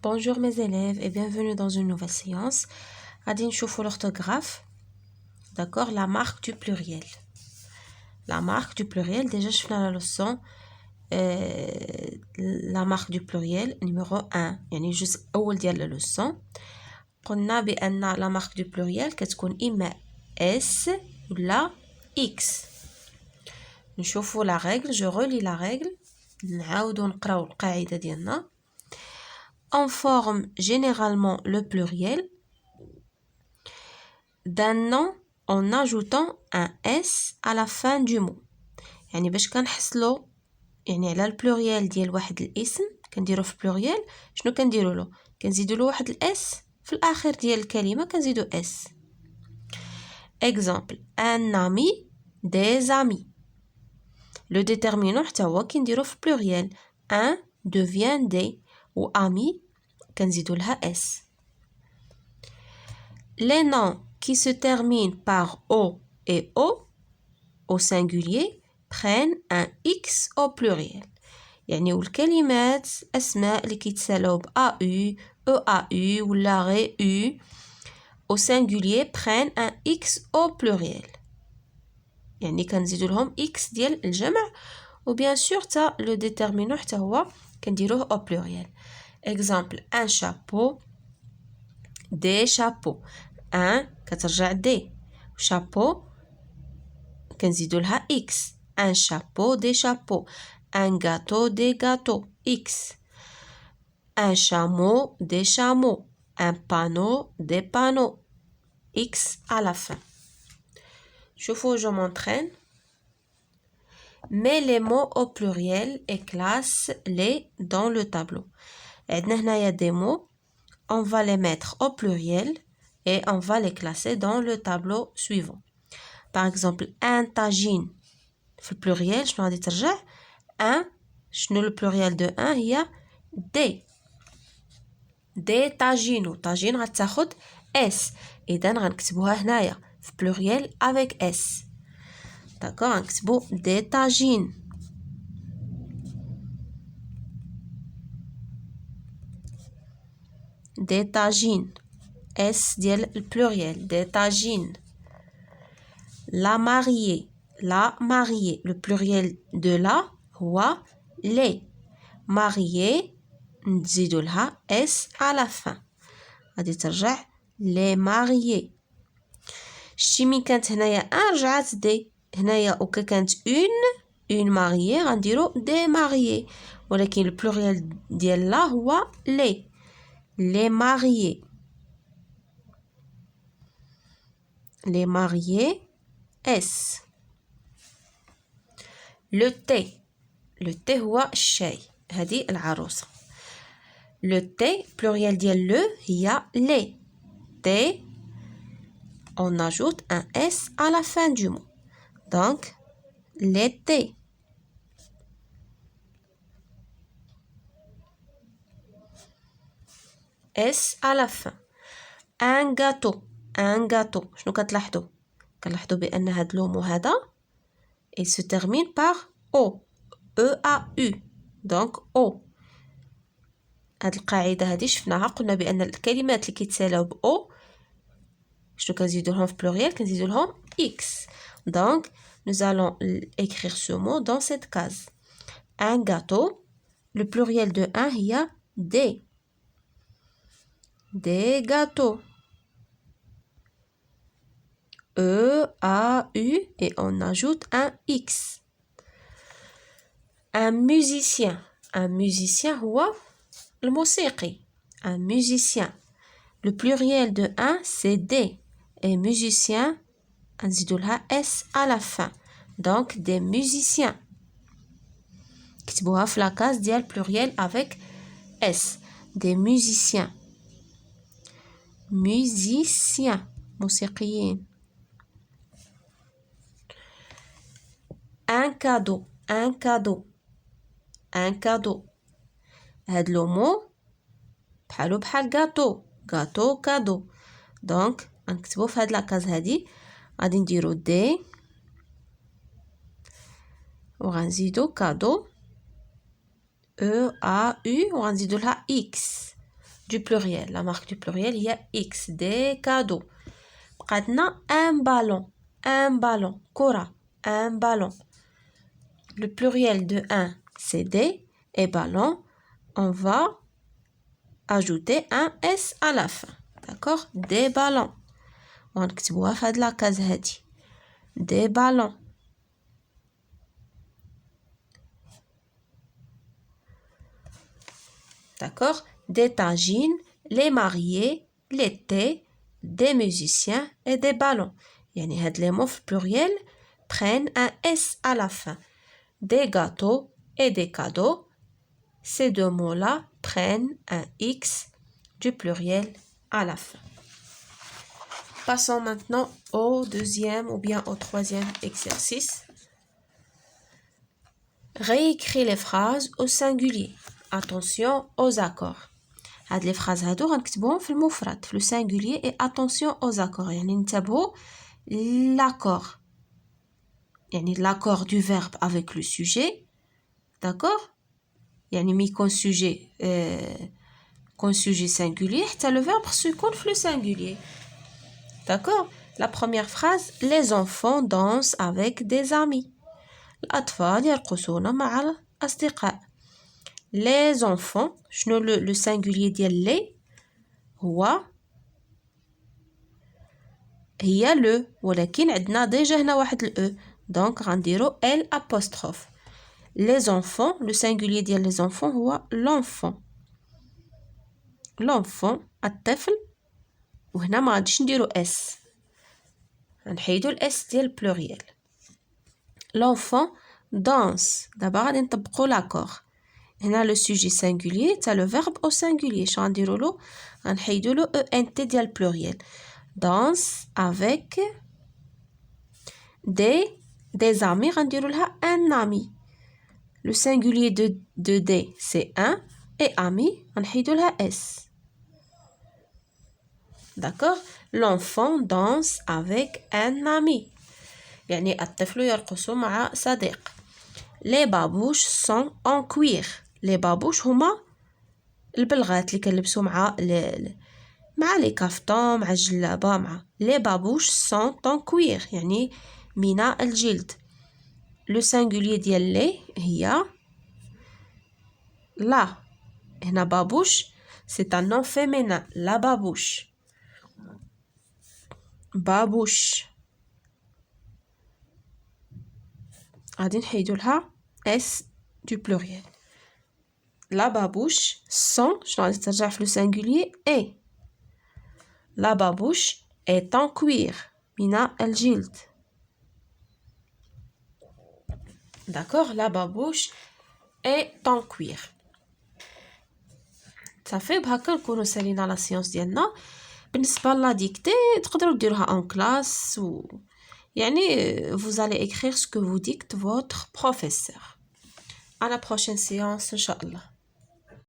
Bonjour mes élèves et bienvenue dans une nouvelle séance. غادي نشوفوا l'orthographe. D'accord, la marque du pluriel. La marque du pluriel, déjà شفنا la leçon la marque du pluriel numéro 1 يعني الجزء الأول ديال la leçon. قلنا بأن la marque du pluriel كتكون إما S ولا X. نشوفوا la règle, je relis la règle. نعاودوا نقراو القاعدة ديالنا. On forme généralement le pluriel d'un nom en ajoutant un S à la fin du mot. يعني باش كنحصلو يعني على البلوريال ديال واحد الاسم كنديرو في بلوريال شنو كنديرو له كنزيدو له واحد الاس في الاخر ديال الكلمه كنزيدو اس. exemple un ami des amis. le déterminant حتى هو كنديرو في بلوريال un devient des و ami كنزيدو لها s. les noms qui se terminent par o et o au singulier prennent un x au pluriel. يعني والكلمات أسماء اللي كيتسالوا ب AU, EAU ولا غير U au singulier prennent un x au pluriel. يعني كنزيدو لهم x ديال الجمع و bien sûr تا le déterminant حتى هو كنديروه au pluriel. exemple un chapeau, des chapeaux. un كترجع des chapeau كنزيدو لها x. un chapeau, des chapeaux. un gâteau, des gâteaux, X. un chameau, des chameaux. un panneau, des panneaux, X à la fin. Je m'entraîne. Mets les mots au pluriel et classe-les dans le tableau. Il y a des mots, on va les mettre au pluriel et on va les classer dans le tableau suivant. Par exemple, un tagine. في البلوريال شنو غادي ترجع un شنو le pluriel de un هي des tagines tagine غتاخد s اذا غنكتبوها هنايا في pluriel avec s. d'accord غنكتبو des tagines. des tagines s ديال البلوريال des tagines. la mariée le pluriel de la هو les. mariés نزيدو لها s à la fin غادي ترجع les mariés. شتي مين كانت هنايا ان رجعت دي هنايا وكا كانت une mariée غنديرو des mariés ولكن البلوريال ديال لا هو les mariés. les mariés s. le thé هو الشاي هذه العروسة. le thé pluriel ديال le هي les. thé on ajoute un s à la fin du mot donc l'été. s à la fin. un gâteau شنو كتلاحظوا بأن هاد لومو هذا il se termine par o EAU donc o. هاد القاعدة هادي شفناها قلنا بأن الكلمات اللي كيتسالاو ب o شنو كنزيدو لهم في pluriel كنزيدو لهم x. donc nous allons écrire ce mot dans cette case. un gâteau le pluriel de un هي des gâteaux EAU et on ajoute un x. un musicien هو الموسيقي. un musicien le pluriel de un c'est des et musicien نزيدو لها s à la fin donc des musiciens. كتبوها في la case ديال pluriel avec s. des musiciens موسيقيين. un cadeau هاد لو مو بحالو بحال gâteau cadeau دونك غنكتبو في هاد لاكاز هادي غادي نديرو دي وغنزيدو كادو EAU وغنزيدو لها x du pluriel. La marque du pluriel, il y a X, des cadeaux. Maintenant, un ballon, كرة, un ballon. Le pluriel de un, c'est des, et ballon, on va ajouter un S à la fin. D'accord? Des ballons. On va faire de la case هادي. Des ballons. D'accord? Des tagines, les mariés, les thés, des musiciens et des ballons. يعني هاد les mots pluriels prennent un S à la fin. Des gâteaux et des cadeaux. Ces deux mots-là prennent un X du pluriel à la fin. Passons maintenant au deuxième ou bien au troisième exercice. Réécris les phrases au singulier. Attention aux accords. هاد les phrases هادو غنكتبوهم في المفرد في le singulier et attention aux accords. يعني نتبعوا l'accord. يعني l'accord du verbe avec le sujet. D'accord? يعني مي conjugué singulier حتى le verbe خصو يكون في le singulier. D'accord? La première phrase, les enfants dansent avec des amis. الأطفال يرقصون مع الأصدقاء. Les enfants, شنو le singulier ديال les هو هي le ولكن عندنا ديجا هنا واحد ال e donc غنديرو L apostrophe. Les enfants, le singulier ديال les enfants هو l'enfant. L'enfant الطفل وهنا ما غاديش نديرو s غنحيدو الاس ديال pluriel. L'enfant danse. دابا غادي نطبقو l'accord. هنا le sujet singulier تا le verbe au singulier. شنو غنديرو له غنحيدو له ent ديال pluriel. Danse avec des amis غنديرو لها un ami. Le singulier de des c'est un et ami غنحيدو لها s. D'accord? L'enfant danse avec un ami. يعني الطفل يرقص مع صديق. Les babouches sont en cuir. Les babouches هما البلغات اللي كنلبسو مع لي كافتون مع الجلابة مع les babouches sont en cuir يعني من الجلد. Le singulier ديال لي هي la. هنا babouche c'est un nom féminin. La babouche. babouche غادي نحيدو لها s du pluriel. La babouche sont شنو غادي ترجع في le singulier et la babouche est en cuir من الجلد. D'accord? La babouche est en cuir. صافي بهكا نكونو سالينا لا سيونس ديالنا. بالنسبه لا ديكتي تقدروا ديروها en classe و يعني vous allez écrire ce que vous dicte votre professeur. À la prochaine séance, Inch'Allah.